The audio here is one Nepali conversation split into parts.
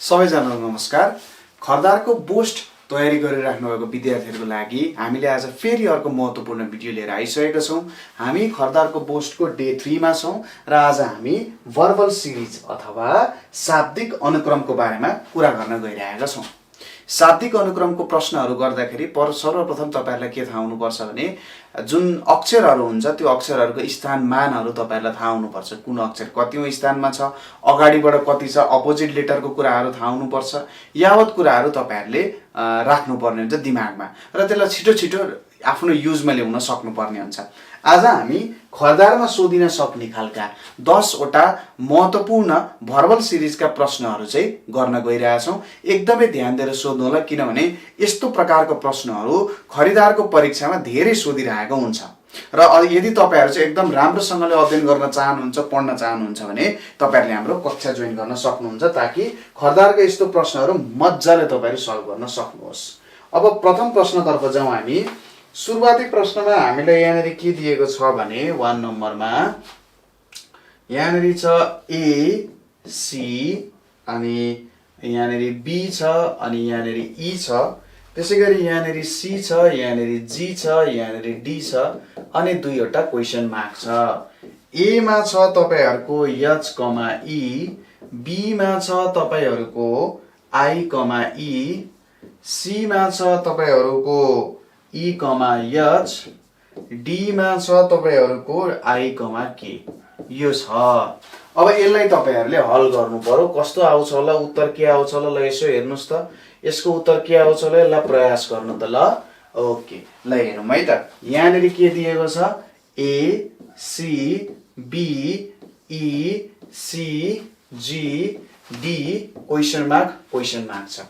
सबैजनालाई नमस्कार। खरदारको बोस्ट तयारी गरिराख्नु भएको विद्यार्थीहरूको लागि हामीले आज फेरि अर्को महत्त्वपूर्ण भिडियो लिएर आइसकेका छौँ। हामी खरदारको बोस्टको डे 3 मा छौँ र आज हामी भर्बल सिरिज अथवा शाब्दिक अनुक्रमको बारेमा कुरा गर्न गइरहेका छौँ। शाब्दिक अनुक्रमको प्रश्नहरू गर्दाखेरि सर्वप्रथम तपाईहरुलाई के थाहा हुनुपर्छ भने जुन अक्षरहरू हुन्छ त्यो अक्षरहरूको स्थान मानहरू तपाईहरुलाई थाहा हुनुपर्छ। कुन अक्षर कतिौं स्थानमा छ, अगाडिबाट कति छ, अपोजिट लेटरको कुराहरू थाहा हुनुपर्छ। यावत कुराहरू तपाईहरुले राख्नुपर्ने हुन्छ दिमागमा र त्यसलाई छिटो छिटो आफ्नो युजमा ल्याउन सक्नुपर्ने हुन्छ। आज हामी खरदारमा सोधिन सक्ने खालका 10 वटा महत्त्वपूर्ण भर्बल सिरिजका प्रश्नहरू चाहिँ गर्न गइरहेका छौँ। एकदमै ध्यान दिएर सोध्नु होला, किनभने यस्तो प्रकारको प्रश्नहरू खरिदारको परीक्षामा धेरै सोधिरहेको हुन्छ र यदि तपाईहरु चाहिँ एकदम राम्रोसँगले अध्ययन गर्न चाहनुहुन्छ, पढ्न चाहनुहुन्छ भने तपाईहरुले हाम्रो कक्षा जोइन गर्न सक्नुहुन्छ ताकि खरदारका यस्तो प्रश्नहरू मज्जाले तपाईहरु सल्भ गर्न सक्नुहोस्। अब प्रथम प्रश्नतर्फ जाउँ हामी। सुरुवाती प्रश्नमा हामीले यहाँनेरि के दिएको छ भने 1 नम्बरमा यहाँनेरि छ ए सी अनि यहाँनेरि बी छ अनि यहाँनेरि ई छ, त्यसैगरी यहाँनेरि सी छ, यहाँनेरि जी छ, यहाँनेरि डी छ अनि दुईवटा क्वेशन मार्क छ। ए मा छ तपाईहरुको एच कमा ई, बी मा छ तपाईहरुको आई कमा ई, सी मा छ तपाईहरुको ई कमा एच, डी मा छ तपाईहरुको आई कमा के। यो छ। अब यसलाई तपाईहरुले हल गर्नु पर्यो। कस्तो आउँछ होला, उत्तर के आउँछ होला, ल यसो हेर्नुस् त। यसको उत्तर के आउँछ होला, ल प्रयास गर्नु त। ल ओके, ल हेरौँ है त। यहाँनेरि के दिएको छ, A C B E C G D question mark छ।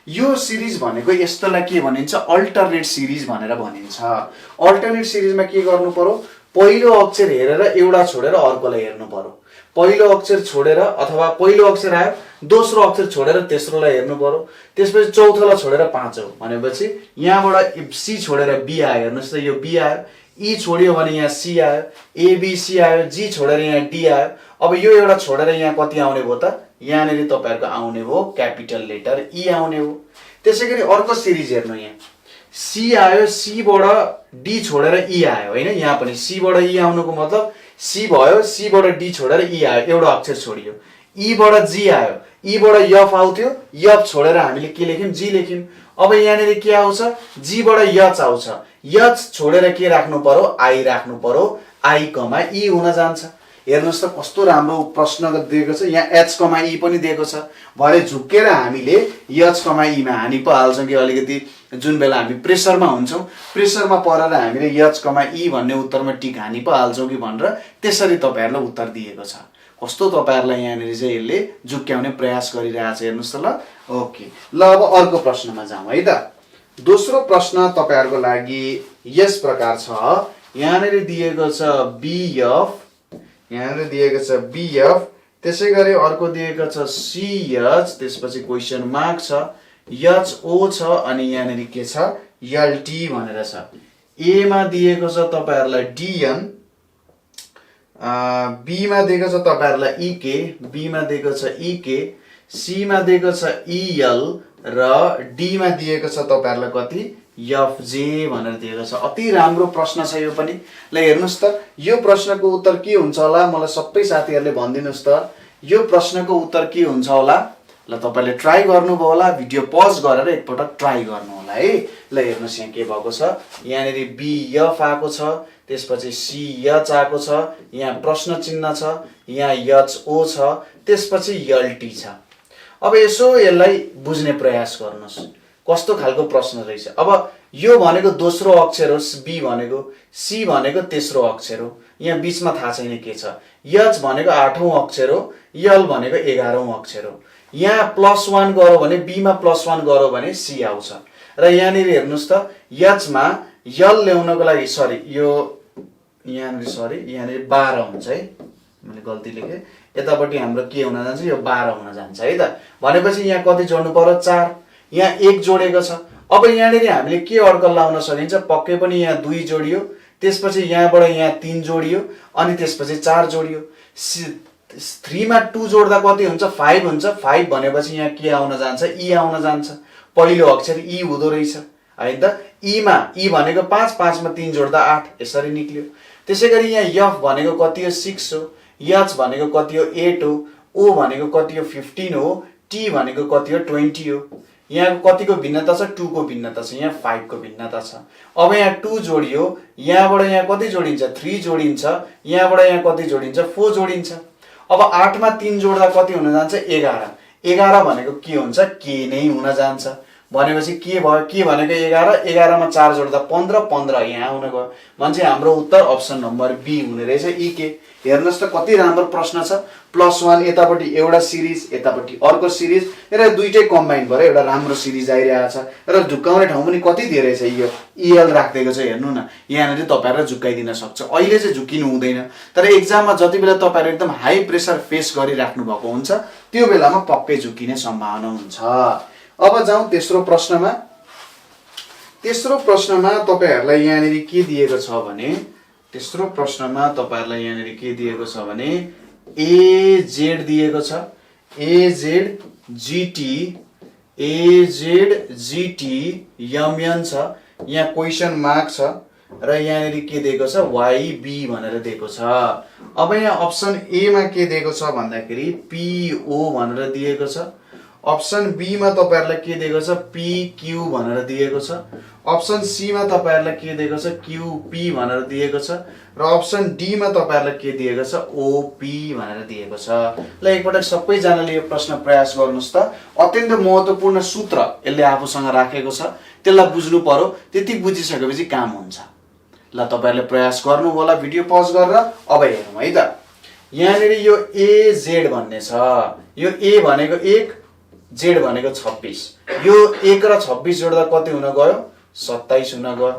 यो सिरिज भनेको यस्तोलाई के भनिन्छ, अल्टरनेट सिरिज भनेर भनिन्छ। अल्टरनेट सिरिजमा के गर्नु पर्यो, पहिलो अक्षर हेरेर एउटा छोडेर अर्कोलाई हेर्नु पर्यो। पहिलो अक्षर छोडेर अथवा पहिलो अक्षर आयो दोस्रो अक्षर छोडेर तेस्रोलाई हेर्नु पर्यो, त्यसपछि चौथोलाई छोडेर पाँचौं, भनेपछि यहाँबाट सी छोडेर बी आयो। हेर्नुस् त, यो बी आयो। ई छोड्यो भने यहाँ सी आयो, ए बी सी आयो, जी छोडेर यहाँ डी आयो। अब यो एउटा छोडेर यहाँ कति आउने भयो त, यहाँनेरि तपाईहरुको आउने भयो क्यापिटल लेटर ई आउने हो। त्यसैगरी अर्को सिरिज हेर्नु, यहाँ सी आयो, सी बाट डी छोडेर ई आयो हैन। यहाँ पनि सी बाट ई आउनुको मतलब सी भयो, सी बाट डी छोडेर ई आयो, एउटा अक्षर छोडियो। ई बाट जी आयो, ई बाट एफ आउँथ्यो, एफ छोडेर हामीले के लेख्यौं, जी लेख्यौं। अब यहाँनेरि के आउँछ, जी बाट एच आउँछ, एच छोडेर के राख्नु पर्यो, आई राख्नु पर्यो, आई कमा ई हुन जान्छ। हेर्नुस् त कस्तो राम्रो प्रश्न दिएको छ। यहाँ एच कमा ई पनि दिएको छ। भरे झुक्केर हामीले एच कमा ई मा हानि पो हाल्छौं कि अलिकति जुन बेला हामी प्रेसरमा हुन्छौं, प्रेसरमा परेर हामीले एच कमा ई भन्ने उत्तरमा टिक हानि पो हाल्छौं कि भनेर त्यसरी तपाईहरुलाई उत्तर दिएको छ। कस्तो तपाईहरुलाई यहाँनेरि चाहिँ यसले झुक्क्याउने प्रयास गरिरहेछ। हेर्नुस् त ल। ओके, ल अब अर्को प्रश्नमा जाउँ है त। दोस्रो प्रश्न तपाईहरुको लागि यस प्रकार छ। यहाँनेरि दिएको छ बीएफ, यहाँनेरि दिएको छ बीएफ, त्यसैगरी अर्को दिएको छ सीएच, त्यसपछि क्वेशन मार्क छ, एचओ छ अनि यहाँनेरि के छ, एलटी भनेर छ। ए मा दिएको छ तपाईहरुलाई डीएन, बी मा दिएको छ तपाईहरुलाई इके, बी मा दिएको छ इके, सी मा दिएको छ इएल र डी मा दिएको छ तपाईहरुलाई कति, एफजे भनेर दिएको छ। अति राम्रो प्रश्न छ यो पनि। ल हेर्नुस् त, यो प्रश्नको उत्तर के हुन्छ होला, मलाई सबै साथीहरुले भनिदिनुस् त। यो प्रश्नको उत्तर के हुन्छ होला, ल तपाईले ट्राई गर्नुभयो होला, भिडियो पज गरेर एकपटक ट्राई गर्नु होला है। ल हेर्नुस् यहाँ के भएको छ, यहाँनेरि बीएफ आएको छ, त्यसपछि सीएच आएको छ, यहाँ प्रश्न चिन्ह छ, यहाँ एचओ छ, त्यसपछि एलटी छ। अब यसो यसलाई बुझ्ने प्रयास गर्नुस् कस्तो खालको प्रश्न रहेछ। अब यो भनेको दोस्रो अक्षर हो, बी भनेको, सी भनेको तेस्रो अक्षर हो, यहाँ बीचमा थाहा छैन के छ, एच भनेको 8औं अक्षर हो, एल भनेको 11औं अक्षर हो। यहाँ +1 गरो भने बी मा +1 गरो भने सी आउँछ र यहाँनेरि हेर्नुस् त, एच मा एल ल्याउनको लागि यहाँनेरि 12 हुन्छ है, मैले गल्ती लेखे। यतापट्टि हाम्रो के हुन जान्छ, यो 12 हुन जान्छ है त। भनेपछि यहाँ कति जोड्नु पर्यो, 4, यहाँ 1 जोडेको छ। अब यहाँनेरि हामीले के अड्कल लाउन सकिन्छ, पक्कै पनि यहाँ 2 जोडियो, त्यसपछि यहाँबाट यहाँ 3 जोडियो अनि त्यसपछि 4 जोडियो। 3 मा 2 जोड्दा कति हुन्छ 5 हुन्छ 5 भनेपछि यहाँ के आउन जान्छ ई आउन जान्छ पहिलो अक्षर ई हुँदो रहेछ है त ई भनेको 5 5 मा 3 जोड्दा 8 यसरी निक्ल्यो त्यसैगरी यहाँ एफ भनेको कति हो 6 हो एच भनेको कति हो 8 हो ओ भनेको कति हो 15 हो टी भनेको कति हो 20 हो यहाँ कतिको भिन्नता छ 2 को भिन्नता छ यहाँ 5 को भिन्नता छ अब यहाँ 2 जोडियो यहाँबाट यहाँ कति जोडिन्छ 3 जोडिन्छ यहाँबाट यहाँ कति जोडिन्छ 4 जोडिन्छ अब 8 मा 3 जोड्दा कति हुन जान्छ 11 11 भनेको के हुन्छ के नै हुन जान्छ भनेपछि के भयो के भनेको 11 11 मा 4 जोड्दा 15 15 यहाँ आउन गयो भने हाम्रो उत्तर अप्सन नम्बर बी हुने रहेछ ई के हेर्नुस् त कति राम्रो प्रश्न छ +1 यतापट्टि एउटा सिरिज यतापट्टि अर्को सिरिज र दुईटै कम्बाइन भएर एउटा राम्रो सिरिज आइरहेछ र झुक्काउने ठाउँ पनि कति धेरै छ यो ईएल राख्दिएको छ हेर्नु न यहाँनेरि तपाईहरुले झुक्काइदिन सक्छ अहिले चाहिँ झुकिनु हुँदैन तर एक्जाममा जति बेला तपाईहरु एकदम हाई प्रेसर फेस गरिराख्नु भएको हुन्छ त्यो बेलामा पक्कै झुकिने सम्भावना हुन्छ अब जाउँ तेस्रो प्रश्नमा तपाईहरुलाई यहाँनेरि के दिएको छ भने तेस्रो प्रश्नमा तपाईहरुलाई यहाँनेरि के दिएको छ भने एजेड दिएको छ एजेड जीटी एमएन छ यहाँ क्वेशन मार्क छ र यहाँनेरि के दिएको छ वाईबी भनेर दिएको छ अब यहाँ अप्सन ए मा के दिएको छ भन्दाखेरि पीओ भनेर दिएको छ अप्सन बी मा तपाईहरुलाई के दिएको छ पीक्यू भनेर दिएको छ अप्सन सी मा तपाईहरुलाई के दिएको छ क्यूपी भनेर दिएको छ र अप्सन डी मा तपाईहरुलाई के दिएको छ ओपी भनेर दिएको छ ल एकपटक सबैजनाले यो प्रश्न प्रयास गर्नुस् त अत्यन्त महत्त्वपूर्ण सूत्र यसले आफूसँग राखेको छ त्यसलाई बुझ्नु पर्यो त्यति बुझिसकेपछि काम हुन्छ ल तपाईहरुले प्रयास गर्नु होला भिडियो पज गरेर अब हेरौँ है त यहाँनेरि यो एजेड भन्ने छ यो ए भनेको 1 जेड भनेको 26 यो 1 र 26 जोड्दा कति हुन गयो 27 हुन गयो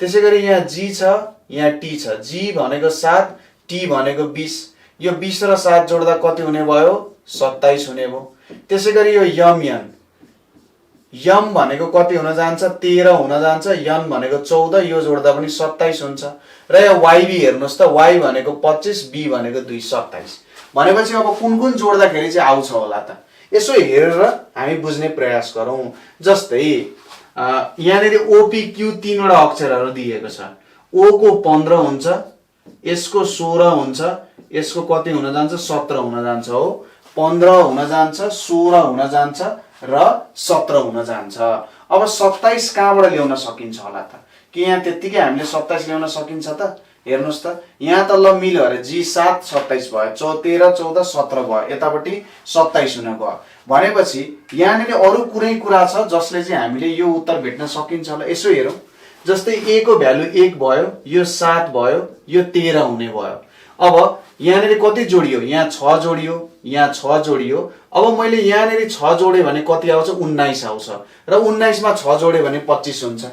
त्यसैगरी यहाँ जी छ यहाँ टी छ जी भनेको 7 टी भनेको 20 यो 20 र 7 जोड्दा कति हुने भयो 27 हुने भयो त्यसैगरी यो यमएन यम भनेको कति हुन जान्छ 13 हुन जान्छ यन भनेको 14 यो जोड्दा पनि 27 हुन्छ र यो वाईबी हेर्नुस् त वाई भनेको 25 बी भनेको 2 27 भनेपछि अब कुन जोड्दाखेरि चाहिँ आउँछ होला त यसो हेरेर हामी बुझ्ने प्रयास गरौँ जस्तै यहाँनेरि ओपीक्यू तीनवटा अक्षरहरू दिएको छ ओ को 15 हुन्छ यसको 16 हुन्छ यसको कति हुन जान्छ 17 हुन जान्छ हो 15 हुन जान्छ 16 हुन जान्छ र 17 हुन जान्छ अब 27 कहाँबाट ल्याउन सकिन्छ होला त के यहाँ त्यतिकै हामीले 27 ल्याउन सकिन्छ त हेर्नुस् त यहाँ त ल मिल्यो अरे जी 7 27 भयो 13 14 17 भयो यतापट्टि 27 हुन गयो भनेपछि यहाँनेरि अरु कुनै कुरा छ जसले चाहिँ हामीले यो उत्तर भेट्न सकिन्छ होला यसो हेरौँ जस्तै a को भ्यालु 1 भयो यो 7 भयो यो 13 हुने भयो अब यहाँनेरि कति जोडियो यहाँ 6 जोडियो यहाँ 6 जोडियो अब मैले यहाँनेरि 6 जोडे भने कति आउँछ 19 आउँछ र 19 मा 6 जोडे भने 25 हुन्छ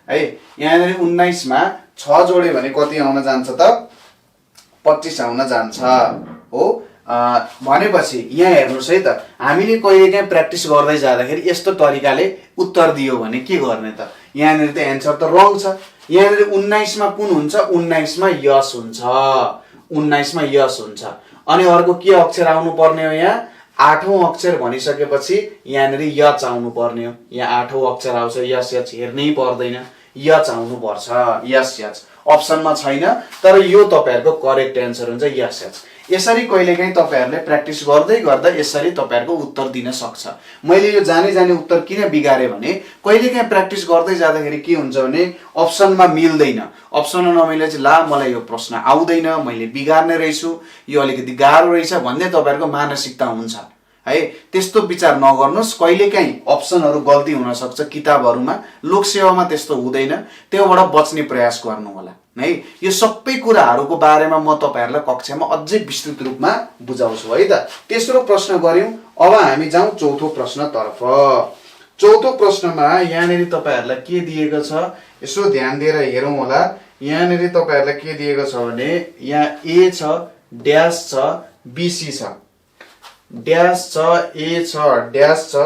है यहाँनेरि 19 मा 6 जोडे भने कति आउन जान्छ त 25 आउन जान्छ हो भनेपछि यहाँ हेर्नुस् है त हामीले कहिलेकाहीँ प्र्याक्टिस गर्दै जाँदाखेरि यस्तो तरिकाले उत्तर दियो भने के गर्ने त यहाँनेरि त एन्सर त रङ छ यहाँनेरि 19 मा कुन हुन्छ 19 मा यस हुन्छ 19 मा यस हुन्छ अनि अर्को के अक्षर आउनु पर्ने हो यहाँ 8औं अक्षर भनिसकेपछि यहाँनेरि यच आउनु पर्ने हो यहाँ 8औं अक्षर आउँछ यस यच हेर्नै पर्दैन यच आउनु पर्छ यस यच अप्सनमा छैन तर यो तपाईहरुको करेक्ट एन्सर हुन्छ यस यच यसरी कहिलेकाहीँ तपाईहरुले प्र्याक्टिस गर्दै गर्दा यसरी तपाईहरुको उत्तर दिन सक्छ मैले यो जाने उत्तर किन बिगारे भने कहिलेकाहीँ प्र्याक्टिस गर्दै जाँदाखेरि के हुन्छ भने अप्सनमा मिल्दैन अप्सनमा नमिले चाहिँ ला मलाई यो प्रश्न आउँदैन मैले बिगार्ने रहेछु यो अलिकति गाह्रो रहेछ भन्ने तपाईहरुको मानसिकता हुन्छ है त्यस्तो विचार नगर्नुस् कहिलेकाहीँ अप्सनहरु गल्ती हुन सक्छ किताबहरुमा लोकसेवामा त्यस्तो हुँदैन त्योबाट बच्ने प्रयास गर्नु होला है यो सबै कुराहरुको बारेमा म तपाईहरुलाई कक्षामा अझै विस्तृत रूपमा बुझाउँछु है त तेस्रो प्रश्न गर्यौं अब हामी जाउँ चौथो प्रश्न तर्फ चौथो प्रश्नमा यहाँनेरि तपाईहरुलाई के दिएको छ यसो ध्यान दिएर हेरौं होला यहाँनेरि तपाईहरुलाई के दिएको छ भने यहाँ ए छ ड्याश छ बीसी छ ड्याश छ ए छ ड्याश छ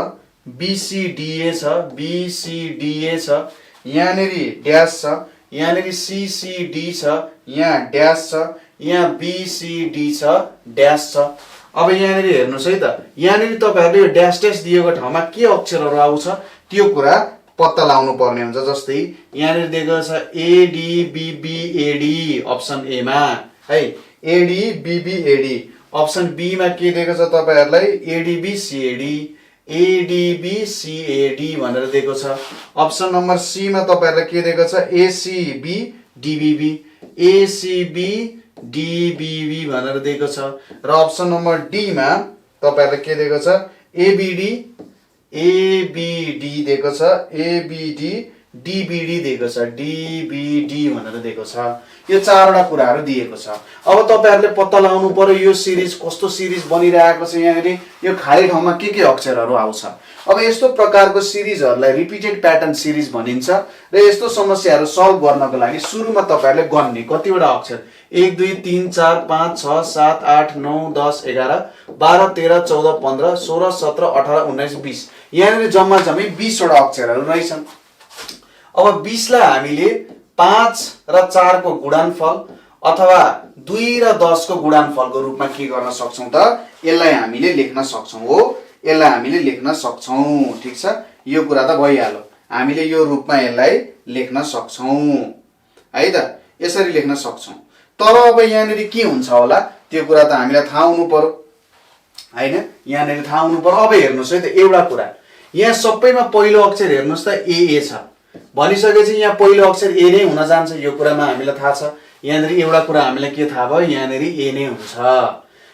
बीसीडीए छ बीसीडीए छ यहाँनेरि ड्याश छ यहाँनेरि सीसीडी छ यहाँ ड्याश छ यहाँ BCD छ, ड्यास छ। अब यहाँनिर हेर्नुहोस् है त, यहाँनिर तपाईहरुले यो ड्यास ड्यास दिएको ठाउँमा के अक्षरहरू आउँछ त्यो कुरा पत्ता लगाउनु पर्ने हुन्छ। जस्तै यहाँनिर दिएको छ ADBBAD अप्सन ए मा है, ADBBAD। अप्सन बी मा के दिएको छ तपाईहरुलाई ADBCAD, ADBCAD भनेर दिएको छ। अप्सन नम्बर सी मा तपाईहरुलाई के दिएको छ ACBDBB, ACBDBB भनेर दिएको छ। र अप्सन नम्बर डी मा तपाईहरुलाई के दिएको छ ABD दिएको छ, DBD दिएको छ, DBD भनेर दिएको छ। यो चारवटा कुराहरु दिएको छ। अब तपाईहरुले पत्ता लगाउनु पर्यो यो सिरिज कस्तो सिरिज बनिरहेको छ, यहाँनिर यो खाली ठाउँमा के अक्षरहरू आउँछ। अब यस्तो प्रकारको सिरिजहरुलाई रिपिटेड प्याटर्न सिरिज भनिन्छ। र यस्तो समस्याहरु सल्भ गर्नको लागि सुरुमा तपाईहरुले गन्ने कतिवटा अक्षर 1 2 3 4 5 6 7 8 9 10 11 12 13 14 15 16 17 18 19 20 यहाँनिर जम्मा जम्मी 20 वटा अक्षरहरू रहेछन्। अब 20 लाई हामीले 5 र 4 को गुणनफल अथवा 2 र 10 को गुणनफलको रूपमा के गर्न सक्छौं त, यसलाई हामीले लेख्न सक्छौं हो, यसलाई हामीले लेख्न सक्छौं। ठीक छ, यो कुरा त भइहाल्यो, हामीले यो रूपमा यसलाई लेख्न सक्छौं है त, यसरी लेख्न सक्छौं। तर अब यहाँनिर के हुन्छ होला त्यो कुरा त हामीलाई थाहा हुनु पर्यो हैन, यहाँनिर थाहा हुनु पर्यो। अब हेर्नुस् है त, एउटा कुरा यहाँ सबैमा पहिलो अक्षर हेर्नुस् त ए छ भनिसकेपछि यहाँ पहिलो अक्षर ए नै हुन जान्छ, यो कुरामा हामीलाई थाहा छ। यहाँनिर एउटा कुरा हामीलाई के थाहा भयो, यहाँनिर ए नै हुन्छ।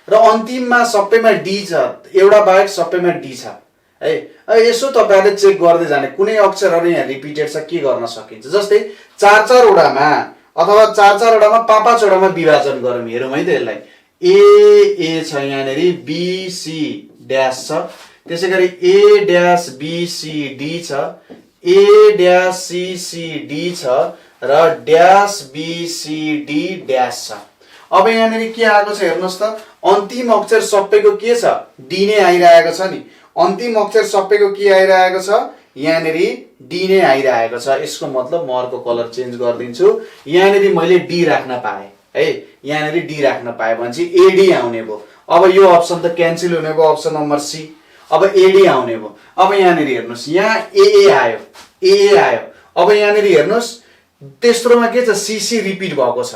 र अन्तिममा सबैमा डी छ, एउटा बाहेक सबैमा डी छ है। यसो तपाईहरुले चेक गर्दै जाने कुनै अक्षरहरु यहाँ रिपिटेड छ के गर्न सकिन्छ। जस्तै 4 वटामा अथवा 4 वटामा 5 वटामा विभाजन गरौँ, हेरौँ है त यसलाई। ए छ, यहाँनिर BC ड्यास छ, त्यसैगरी A ड्यास BCD छ, A ड्यास CCD छ र ड्यास BCD ड्यास छ। अब यहाँनिर के आएको छ हेर्नुस् त, अन्तिम अक्षर सबैको के छ डी नै आइरहेको छ नि। अन्तिम अक्षर सबैको के आइरहेको छ, यहाँनिर डी नै आइरहेको छ। यसको मतलब म अर्को कलर चेन्ज गरिदिन्छु, यहाँनिर मैले डी राख्न पाएँ है, यहाँनिर डी राख्न पाएँ भने चाहिँ एडी आउने भयो। अब यो अप्सन त क्यान्सल हुने भयो, अप्सन नम्बर सी। अब एडी आउने भयो। अब यहाँनिर हेर्नुस्, यहाँ ए आयो, ए आयो। अब यहाँनिर हेर्नुस् तेस्रोमा के छ सीसी रिपिट भएको छ,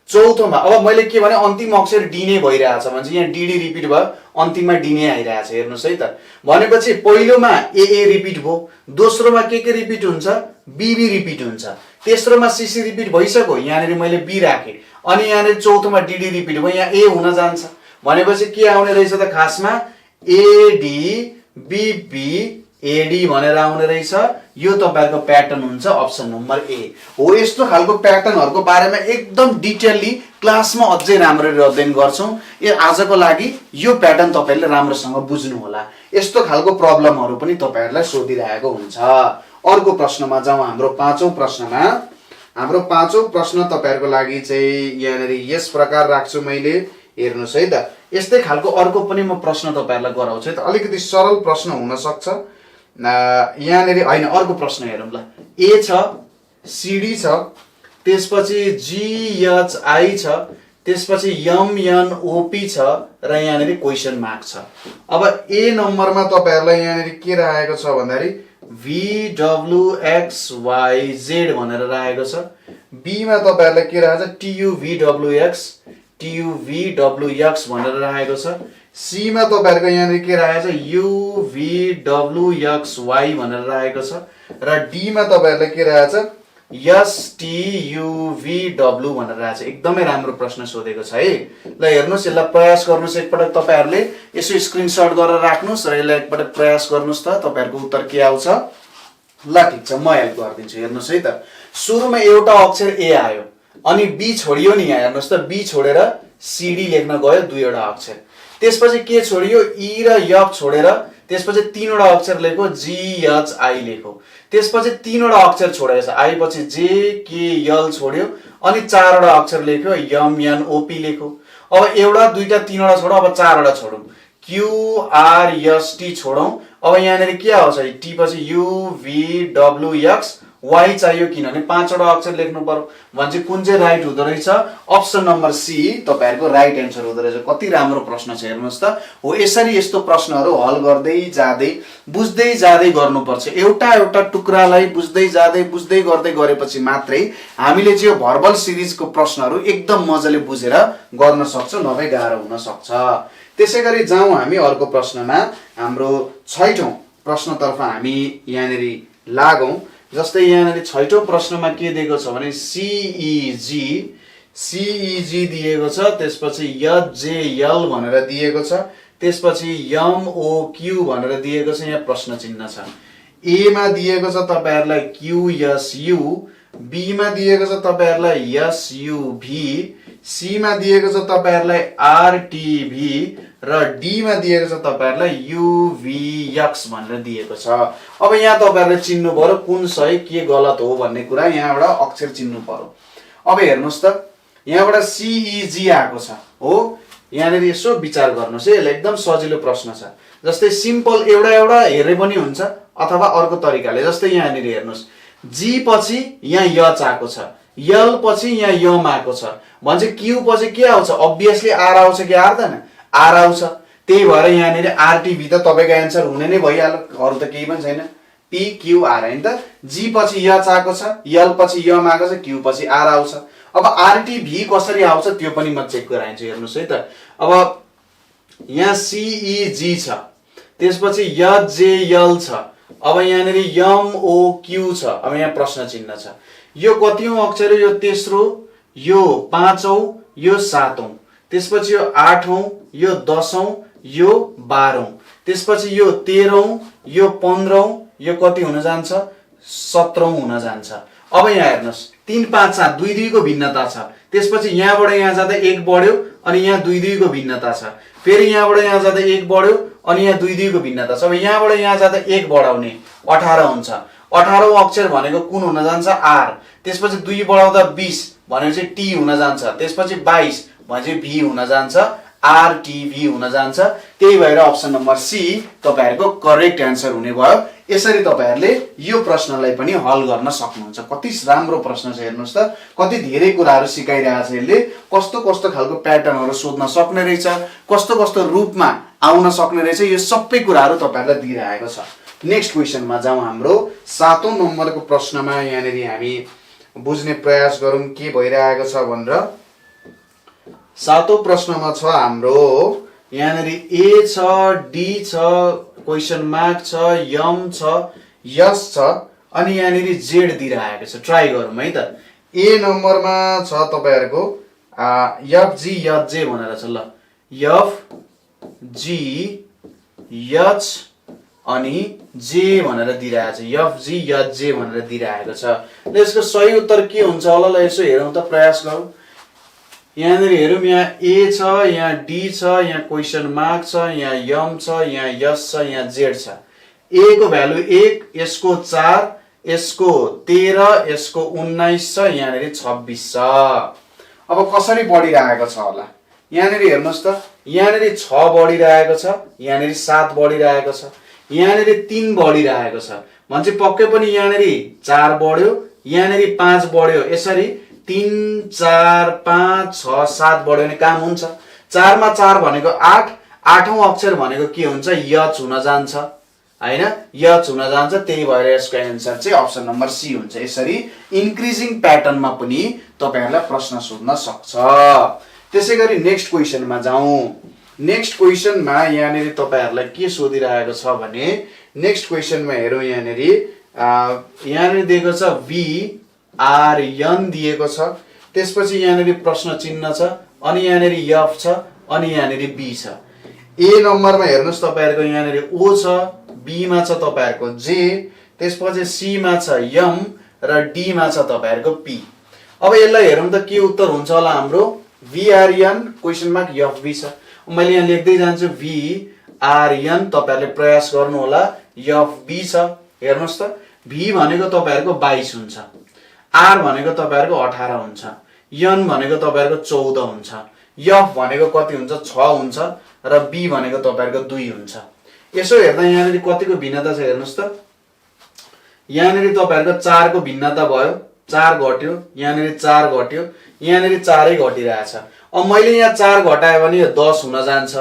चौथोमा अब मैले के भने अन्तिम अक्षर डी नै भइरहेछ भने चाहिँ यहाँ डीडी रिपिट भयो, अन्तिममा डी नै आइरहेछ। हेर्नुस् है त, भनेपछि पहिलोमा ए रिपिट भयो, दोस्रोमा के रिपिट हुन्छ बीबी रिपिट हुन्छ, तेस्रोमा सीसी रिपिट भइसक्यो, यहाँनिर मैले बी राखेँ, अनि यहाँनिर चौथोमा डीडी रिपिट भयो, यहाँ ए हुन जान्छ। भनेपछि के आउने रहेछ त खासमा एडी बीबी एडी भनेर आउने रहेछ। यो तपाईहरुको प्याटर्न हुन्छ अप्सन नम्बर ए हो। यस्तो खालको प्याटर्नहरुको बारेमा एकदम डिटेलली क्लासमा अझै राम्ररी अध्ययन गर्छौं। आजको लागि यो प्याटर्न तपाईहरुले राम्रोसँग बुझ्नु होला। यस्तो खालको प्रब्लमहरु पनि तपाईहरुलाई सोधिरहेको हुन्छ। अर्को प्रश्नमा जाउँ। हाम्रो पाँचौं प्रश्नमा, हाम्रो पाँचौं प्रश्न तपाईहरुको लागि चाहिँ यहाँनिर यस प्रकार राख्छु मैले। हेर्नुस् है त, यस्तै खालको अर्को पनि म प्रश्न तपाईहरुलाई गराउँछु है त। अलिकति सरल प्रश्न हुन सक्छ यहाँनिर हैन। अर्को प्रश्न हेरौँ ल। ए छ, सीडी छ, त्यसपछि जीएचआई छ, त्यसपछि एमएनओपी छ र यहाँनिर क्वेशन मार्क छ। अब ए नम्बरमा तपाईहरुलाई यहाँनिर के राखेको छ भन्दाखेरि VWXYZ भनेर राखेको छ। बी मा तपाईहरुलाई के राखेको छ TUVWX भनेर राखेको छ। सी मा तपाईहरुको यहाँनिर के राखेको छ UVWXY भनेर राखेको छ र डी मा तपाईहरुलाई के राखेको छ STUVW भनेर राखेको छ। एकदमै राम्रो प्रश्न सोधेको छ है। ल हेर्नुस्, यसलाई प्रयास गर्नुस् एकपटक। तपाईहरुले यसो स्क्रिनशट गरेर राख्नुस् र यसलाई एकपटक प्रयास गर्नुस् त तपाईहरुको उत्तर के आउँछ। ल ठीक छ, म हेल्प गरिदिन्छु। हेर्नुस् है त, सुरुमा एउटा अक्षर ए आयो, अनि बी छोडियो नि। यहाँ हेर्नुस् त, बी छोडेर सीडी लेख्न गयो, दुईवटा अक्षर। त्यसपछि के छोडियो, ई र यफ छोडेर त्यसपछि तीनवटा अक्षर लेख्यो, जीएचआई लेख्यो। त्यसपछि तीनवटा अक्षर छोडेछ, आई पछि जे के यल छोड्यो, अनि चारवटा अक्षर लेख्यो, एमएनओपी लेख्यो। अब एउटा दुईटा तीनवटा छोडौँ, अब चारवटा छोडौँ, क्यूआरएसटी छोडौँ। अब यहाँनिर के आउँछ, टी पछि युभीडब्ल्युएक्स वाइ चाहियो किनभने 5 वटा अक्षर लेख्नु पर्यो भने कुन चाहिँ राइट हुँदो रहेछ अप्सन नम्बर सी तपाईहरुको राइट एन्सर हुँदो रहेछ कति राम्रो प्रश्न छ हेर्नुस् त हो यसरी यस्तो प्रश्नहरु हल गर्दै जाँदै बुझ्दै जाँदै गर्नुपर्छ एउटा एउटा टुक्रालाई बुझ्दै गर्दै गरेपछि मात्रै हामीले चाहिँ यो भर्बल सिरिजको प्रश्नहरु एकदम मजाले बुझेर गर्न सक्छौं नभए गाह्रो हुन सक्छ त्यसैगरी जाउँ हामी अर्को प्रश्नमा हाम्रो 6औं प्रश्नतर्फ हामी यहाँनेरि लागौं जस्तै यहाँनेरि 6औं प्रश्नमा के दिएको छ भने CEG दिएको छ त्यसपछि HJL भनेर दिएको छ त्यसपछि MOQ भनेर दिएको छ यहाँ प्रश्न चिन्ह छ ए मा दिएको छ तपाईहरुलाई QSU बी मा दिएको छ तपाईहरुलाई SUV सी मा दिएको छ तपाईहरुलाई RTV र डी मा दिएको छ तपाईहरुलाई UVX भनेर दिएको छ अब यहाँ तपाईहरुले चिन्नु पर्यो कुन सही के गलत हो भन्ने कुरा यहाँबाट अक्षर चिन्नु पर्यो अब हेर्नुस् त यहाँबाट CEG आएको छ हो यहाँनेरि यसो विचार गर्नुस् है एकदम सजिलो प्रश्न छ जस्तै सिम्पल एउटा हेरे पनि हुन्छ अथवा अर्को तरिकाले जस्तै यहाँनेरि हेर्नुस् जी पछि यहाँ यच आएको छ यल पछि यहाँ यम आएको छ भन्छ क्यू पछि के आउँछ अब्भियसली आर आउँछ कि आर्दैन आर आउँछ त्यही भएर यहाँनेरि आरटीभी त तपाईको आन्सर हुने नै भइहाल्यो अरु त केही पनि छैन पी क्यू आर हैन त जी पछि यच आएको छ यल पछि यम आएको छ क्यू पछि आर आउँछ अब आरटीभी कसरी आउँछ त्यो पनि म चेक गराइन्छु हेर्नुस् है त अब यहाँ सीईजी छ त्यसपछि एचजेएल छ अब यहाँनेरि एमओक्यू छ अब यहाँ प्रश्न चिन्ह छ यो कतिऔं अक्षर हो यो तेस्रो यो पाँचौं यो सातौं त्यसपछि यो आठौं यो दशौं यो 12औं त्यसपछि यो 13औं यो 15औं यो कति हुन जान्छ 17औं हुन जान्छ अब यहाँ हेर्नुस् 3 5 7 दुई दुईको भिन्नता छ त्यसपछि यहाँबाट यहाँ जाँदा 1 बढ्यो अनि यहाँ दुई दुईको भिन्नता छ फेरि यहाँबाट यहाँ जाँदा 1 बढ्यो अनि यहाँ दुई दुईको भिन्नता छ अब यहाँबाट यहाँ जाँदा 1 बढाउने 18 हुन्छ 18औं अक्षर भनेको कुन हुन जान्छ आर त्यसपछि 2 बढाउँदा 20 भनेपछि टी हुन जान्छ त्यसपछि 22 भनेपछि भी हुन जान्छ आरटीभी हुन जान्छ त्यही भएर अप्सन नम्बर सी तपाईहरुको करेक्ट आन्सर हुने भयो यसरी तपाईहरुले यो प्रश्नलाई पनि हल गर्न सक्नुहुन्छ कति राम्रो प्रश्न छ हेर्नुस् त कति धेरै कुराहरु सिकाइरहेछ यसले कस्तो कस्तो खालको प्याटर्नहरु सोध्न सक्ने रहेछ कस्तो कस्तो रूपमा आउन सक्ने रहेछ यो सबै कुराहरु तपाईहरुलाई दिइरहेको छ नेक्स्ट क्वेशनमा जाउँ हाम्रो 7औं नम्बरको प्रश्नमा यहाँनेरि हामी बुझ्ने प्रयास गरौँ के भइरहेको छ भनेर 7औं प्रश्नमा छ हाम्रो यहाँनेरि ए छ डी छ क्वेशन मार्क छ यम छ यस छ अनि यहाँनेरि जेड दिइरहेको छ ट्राई गरौँ है त ए नम्बरमा छ तपाईहरुको एफ जी एच जे भनेर छ ल एफ जी एच अनि जे भनेर दिइरहेको छ एफ जी एच जे भनेर दिइरहेको छ ल यसको सही उत्तर के हुन्छ होला ल यसो हेरौँ त प्रयास गरौँ यहाँनेरि हेरौँ यहाँ ए छ यहाँ डी छ यहाँ क्वेशन मार्क छ यहाँ यम छ यहाँ यस छ यहाँ जेड छ ए को भ्यालु 1 यसको 4 यसको 13 यसको 19 छ यहाँनेरि 26 छ अब कसरी बढिरहेको छ होला यहाँनेरि हेर्नुस् त यहाँनेरि 6 बढिरहेको छ यहाँनेरि 7 बढिरहेको छ यहाँनेरि 3 बढिरहेको छ भन्छ पक्कै पनि यहाँनेरि 4 बढ्यो यहाँनेरि 5 बढ्यो यसरी 3 4 5 6 7 बढ्यो भने काम हुन्छ 4 मा 4 भनेको 8 8औं अक्षर भनेको के हुन्छ यच हुन जान्छ हैन यच हुन जान्छ त्यही भएर यसको आन्सर चाहिँ अप्सन नम्बर सी हुन्छ यसरी इन्क्रिजिङ प्याटर्नमा पनि तपाईहरुलाई प्रश्न सोध्न सक्छ त्यसैगरी नेक्स्ट क्वेशनमा जाउँ नेक्स्ट क्वेशनमा यहाँनेरि तपाईहरुलाई के सोधिरहेको छ भने नेक्स्ट क्वेशनमा हेरौँ यहाँनेरि यहाँनेरि दिएको छ वी आर एन दिएको छ त्यसपछि यहाँनेरि प्रश्न चिन्ह छ अनि यहाँनेरि एफ छ अनि यहाँनेरि बी छ ए नम्बरमा हेर्नुस् तपाईहरुको यहाँनेरि ओ छ बी मा छ तपाईहरुको जे त्यसपछि सी मा छ एम र डी मा छ तपाईहरुको पी अब यसलाई हेरौँ त के उत्तर हुन्छ होला हाम्रो V R N question mark F B छ मैले यहाँ लेख्दै जान्छु वी आर एन तपाईहरुले प्रयास गर्नु होला एफ बी छ हेर्नुस् त भी भनेको तपाईहरुको 22 हुन्छ आर भनेको तपाईहरुको 18 हुन्छ एन भनेको तपाईहरुको 14 हुन्छ एफ भनेको कति हुन्छ 6 हुन्छ र बी भनेको तपाईहरुको 2 हुन्छ यसो हेर्दा यहाँनेरि कतिको भिन्नता छ हेर्नुस् त यहाँनिर तपाईहरुको 4 को भिन्नता भयो, 4 घट्यो, यहाँनिर 4 घट्यो, यहाँनिर 4 नै घटिरहेछ। अब मैले यहाँ 4 घटाए भने यो 10 हुन जान्छ,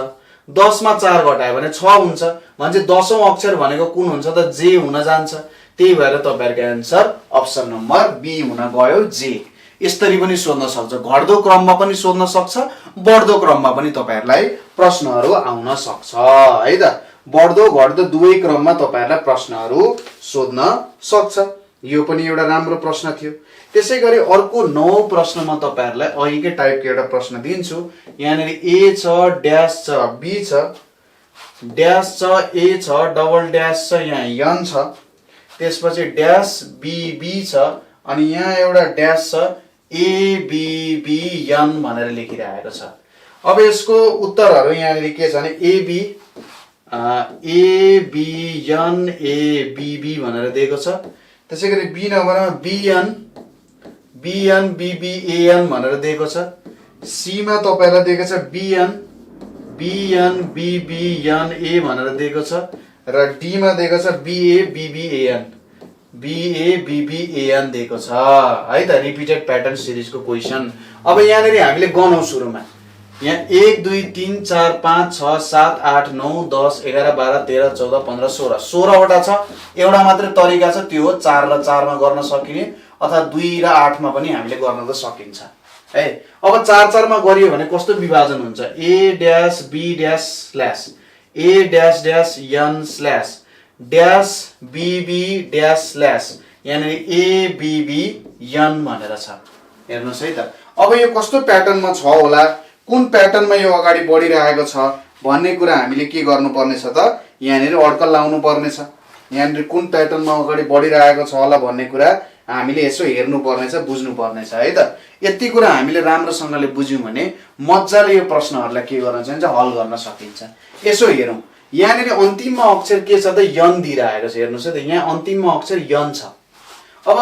10 मा 4 घटाए भने 6 हुन्छ, भने 10औं अक्षर भनेको कुन हुन्छ त? जे हुन जान्छ। त्यही भएर तपाईहरुको आन्सर अप्सन नम्बर बी हुन गयो, जे। यसरी पनि सोध्न सक्छ, घट्दो क्रममा पनि सोध्न सक्छ, बढ्दो क्रममा पनि तपाईहरुलाई प्रश्नहरु आउन सक्छ है त। बढ्दो घट्दो दुवै क्रममा तपाईहरुलाई प्रश्नहरु सोध्न सक्छ। यो पनि एउटा राम्रो प्रश्न थियो। त्यसैगरी अर्को 9औं प्रश्नमा तपाईहरुलाई अहिलेकै टाइपको एउटा प्रश्न दिन्छु। यहाँनिर ए छ, ड्याश छ, बी छ, ड्याश छ, ए छ, डबल ड्याश छ, यहाँ एन छ, त्यसपछि ड्याश बी बी छ, अनि यहाँ एउटा ड्याश छ, ए बी बी एन भनेर लेखिरहेको छ। अब यसको उत्तरहरु यहाँनिर के छ भने A B N A B B भनेर दिएको छ। त्यसैगरी बी नम्बरमा बीएन बी बी एएन भनेर दिएको छ। सी मा तपाईहरुलाई दिएको छ BN B B N A भनेर दिएको छ, र डी मा दिएको छ बीए बी बी एएन दिएको छ है त। रिपिटेड प्याटर्न सिरिजको क्वेशन। अब यहाँनिर हामीले गनौं सुरुमा। यहाँ 1 2 3 4 5 6 7 8 9 10 11 12 13 14 15 16 16 वटा छ। एउटा मात्र तरिका छ, त्यो हो 4 र 4 मा गर्न सकिने, अथवा 2 र 8 मा पनि हामीले गर्न त सकिन्छ है। अब 4 4 मा गरियो भने कस्तो विभाजन हुन्छ? A dash B dash slash A dash dash N slash dash B B dash slash, यहाँनिर ए बी बी एन भनेर छ। हेर्नुस् है त। अब यो कस्तो प्याटर्नमा छ होला, कुन प्याटर्नमा यो अगाडि बढिरहेको छ भन्ने कुरा हामीले के गर्नुपर्ने छ त? यहाँनिर अड्कल लाउनु पर्ने छ। यहाँनिर कुन प्याटर्नमा अगाडि बढिरहेको छ होला भन्ने कुरा हामीले यसो हेर्नु पर्ने छ, बुझ्नु पर्ने छ है त। यति कुरा हामीले राम्रोसँगले बुझ्यौं भने मज्जाले यो प्रश्नहरुलाई के गर्न सकिन्छ? हल गर्न सकिन्छ। यसो हेरौं, यहाँनिर अन्तिममा अक्षर के छ त? यन दिइरहेको छ। हेर्नुस् है त, यहाँ अन्तिममा अक्षर यन छ। अब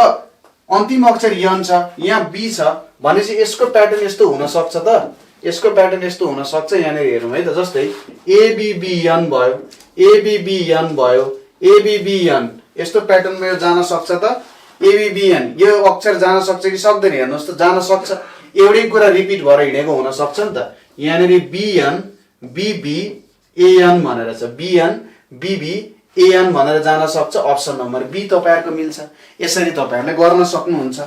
अन्तिम अक्षर यन छ, यहाँ बी छ भनेपछि यसको प्याटर्न यस्तो हुन सक्छ त? यसको प्याटर्न यस्तो हुन सक्छ। यहाँनिर हेरौं है त, जस्तै एबीबीएन भयो, एबीबीएन भयो, एबीबीएन, यस्तो प्याटर्नमा यो जान सक्छ त? एबीबीएन यो अक्षर जान सक्छ कि सक्दैन? हेर्नुस् त, जान सक्छ। एउटै कुरा रिपिट भएर हिँडेको हुन सक्छ नि त। यहाँनिर बीएन बीबी एएन भनेर छ, बीएन बीबी एएन भनेर जान सक्छ। अप्सन नम्बर बी तपाईहरुको मिल्छ। यसरी तपाईहरुले गर्न सक्नुहुन्छ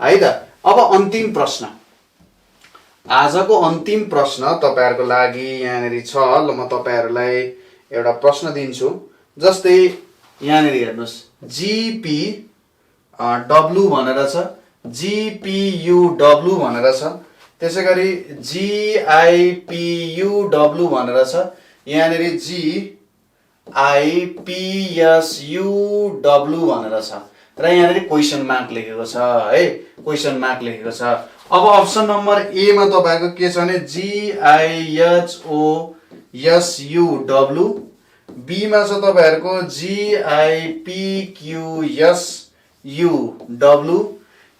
है त। अब अन्तिम प्रश्न, आजको अन्तिम प्रश्न तपाईहरुको लागि यहाँनिर छ। ल म तपाईहरुलाई एउटा प्रश्न दिन्छु। जस्तै यहाँनिर हेर्नुस्, जीपी डब्लु भनेर छ, जीपीयू डब्लु भनेर छ, त्यसैगरी जीआईपीयू डब्लु भनेर छ, यहाँनिर जीआईपीएसयू डब्लु भनेर छ, र यहाँनिर क्वेशन मार्क लेखेको छ है, क्वेशन मार्क लेखेको छ। अब अप्सन नम्बर ए मा तपाईहरुको के छ भने जीआईएचओएसयू डब्लु, बी मा छ तपाईहरुको जीआईपीक्यूएसयू डब्लु,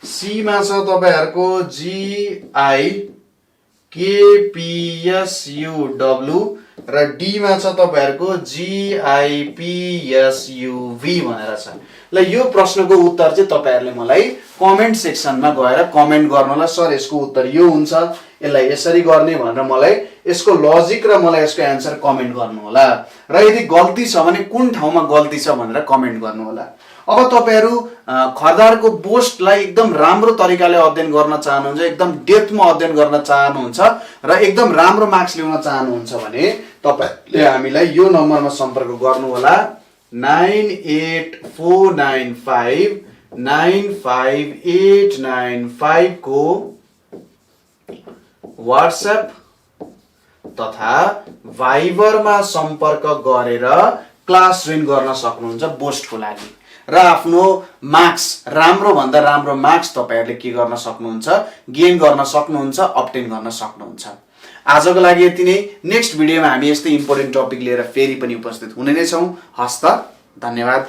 सी मा छ तपाईहरुको जीआईकेपीएसयू डब्लु, र डी मा छ तपाईहरुको जीआईपीएसयूभी भनेर छ। ल यो प्रश्नको उत्तर चाहिँ तपाईहरुले मलाई कमेन्ट सेक्सनमा गएर कमेन्ट गर्नु होला। सर यसको उत्तर यो हुन्छ, यसलाई यसरी गर्ने भनेर मलाई यसको लजिक र मलाई यसको आन्सर कमेन्ट गर्नु होला। र यदि गल्ती छ भने कुन ठाउँमा गल्ती छ भनेर कमेन्ट गर्नु होला। अब तपाईहरु खरदारको बोस्टलाई एकदम राम्रो तरिकाले अध्ययन गर्न चाहनुहुन्छ, एकदम डेप्थमा अध्ययन गर्न चाहनुहुन्छ र एकदम राम्रो मार्क्स ल्याउन चाहनुहुन्छ भने तपाईहरुले हामीलाई यो नम्बरमा सम्पर्क गर्नु होला। 9849595895 को व्हाट्सएप तथा भाइबरमा सम्पर्क गरेर क्लास जोइन गर्न सक्नुहुन्छ बोस्टको लागि, र आफ्नो मार्क्स राम्रो भन्दा राम्रो मार्क्स तपाईहरुले के गर्न सक्नुहुन्छ? गेन गर्न सक्नुहुन्छ, अब्टेन गर्न सक्नुहुन्छ। आजको लागि यति नै। नेक्स्ट भिडियोमा हामी यस्तै इम्पोर्टेन्ट टपिक लिएर फेरि पनि उपस्थित हुने नै छौं। हस्त, धन्यवाद।